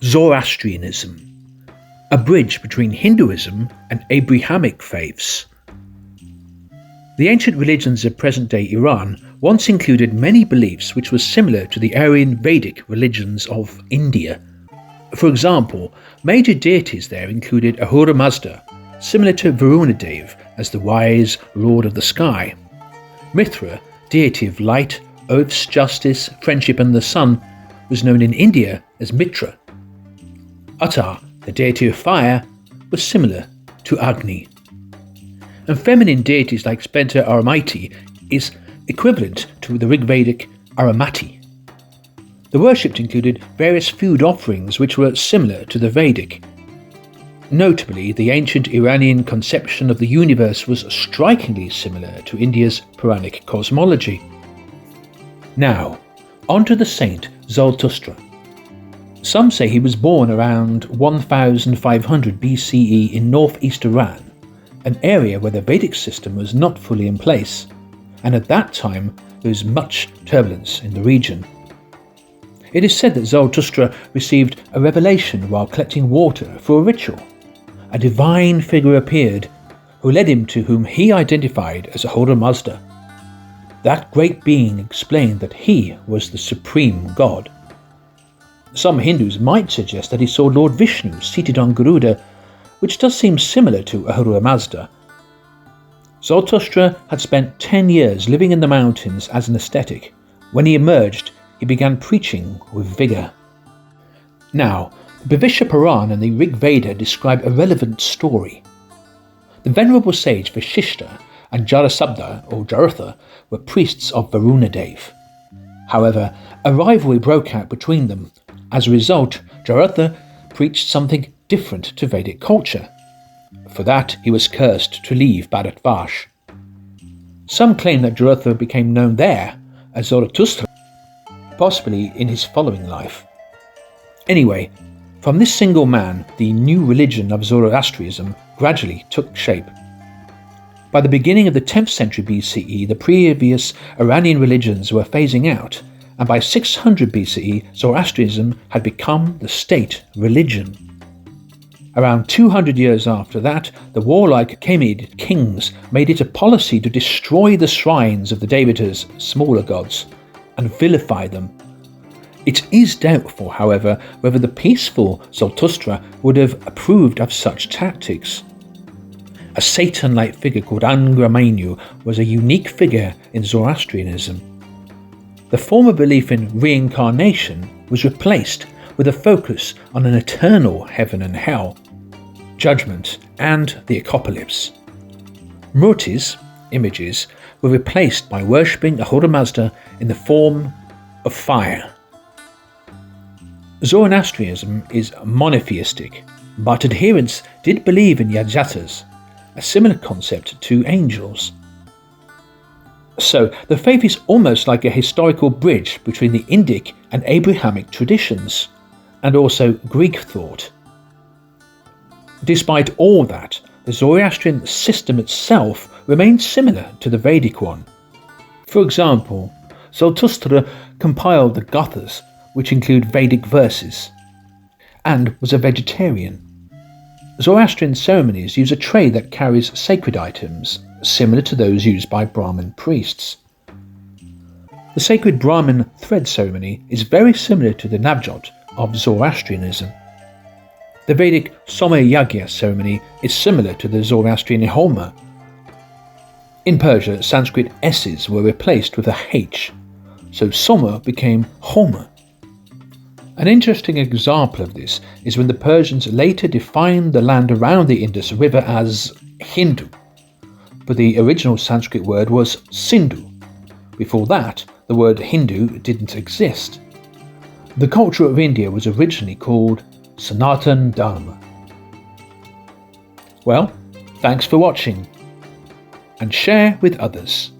Zoroastrianism, a bridge between Hinduism and Abrahamic faiths. The ancient religions of present-day Iran once included many beliefs which were similar to the Aryan-Vedic religions of India. For example, major deities there included Ahura Mazda, similar to Varuna Dev as the wise lord of the sky. Mithra, deity of light, oaths, justice, friendship and the sun, was known in India as Mitra. Attar, the deity of fire, was similar to Agni. And feminine deities like Spenta Aramati is equivalent to the Rigvedic Aramati. The worshipped included various food offerings which were similar to the Vedic. Notably, the ancient Iranian conception of the universe was strikingly similar to India's Puranic cosmology. Now, on to the saint Zarathustra. Some say he was born around 1500 BCE in northeast Iran, an area where the Vedic system was not fully in place, and at that time there was much turbulence in the region. It is said that Zarathustra received a revelation while collecting water for a ritual. A divine figure appeared, who led him to whom he identified as Ahura Mazda. That great being explained that he was the supreme god. Some Hindus might suggest that he saw Lord Vishnu seated on Garuda, which does seem similar to Ahura Mazda. Zarathustra had spent 10 years living in the mountains as an ascetic. When he emerged, he began preaching with vigour. Now, the Bhavishya Puran and the Rig Veda describe a relevant story. The venerable sage Vashishta and Jarasabda or Jaratha were priests of Varuna Dev. However, a rivalry broke out between them. As a result, Jaratha preached something different to Vedic culture. For that, he was cursed to leave Bharatvash. Some claim that Jaratha became known there as Zarathustra, possibly in his following life. Anyway, from this single man, the new religion of Zoroastrianism gradually took shape. By the beginning of the 10th century BCE, the previous Iranian religions were phasing out, and by 600 BCE, Zoroastrianism had become the state religion. Around 200 years after that, the warlike Achaemenid kings made it a policy to destroy the shrines of the Devatas, smaller gods, and vilify them. It is doubtful, however, whether the peaceful Zarathustra would have approved of such tactics. A Satan-like figure called Angramaynu was a unique figure in Zoroastrianism. The former belief in reincarnation was replaced with a focus on an eternal heaven and hell, judgment, and the apocalypse. Murtis, images, were replaced by worshipping Ahura Mazda in the form of fire. Zoroastrianism is monotheistic, but adherents did believe in Yajatas, a similar concept to angels. So, the faith is almost like a historical bridge between the Indic and Abrahamic traditions, and also Greek thought. Despite all that, the Zoroastrian system itself remains similar to the Vedic one. For example, Zarathustra compiled the Gathas, which include Vedic verses, and was a vegetarian. Zoroastrian ceremonies use a tray that carries sacred items, similar to those used by Brahmin priests. The sacred Brahmin thread ceremony is very similar to the Navjot of Zoroastrianism. The Vedic Somayagya ceremony is similar to the Zoroastrian Homa. In Persia, Sanskrit S's were replaced with a H, so Soma became Homa. An interesting example of this is when the Persians later defined the land around the Indus River as Hindu, but the original Sanskrit word was Sindhu. Before that, the word Hindu didn't exist. The culture of India was originally called Sanatan Dharma. Well, thanks for watching, and share with others.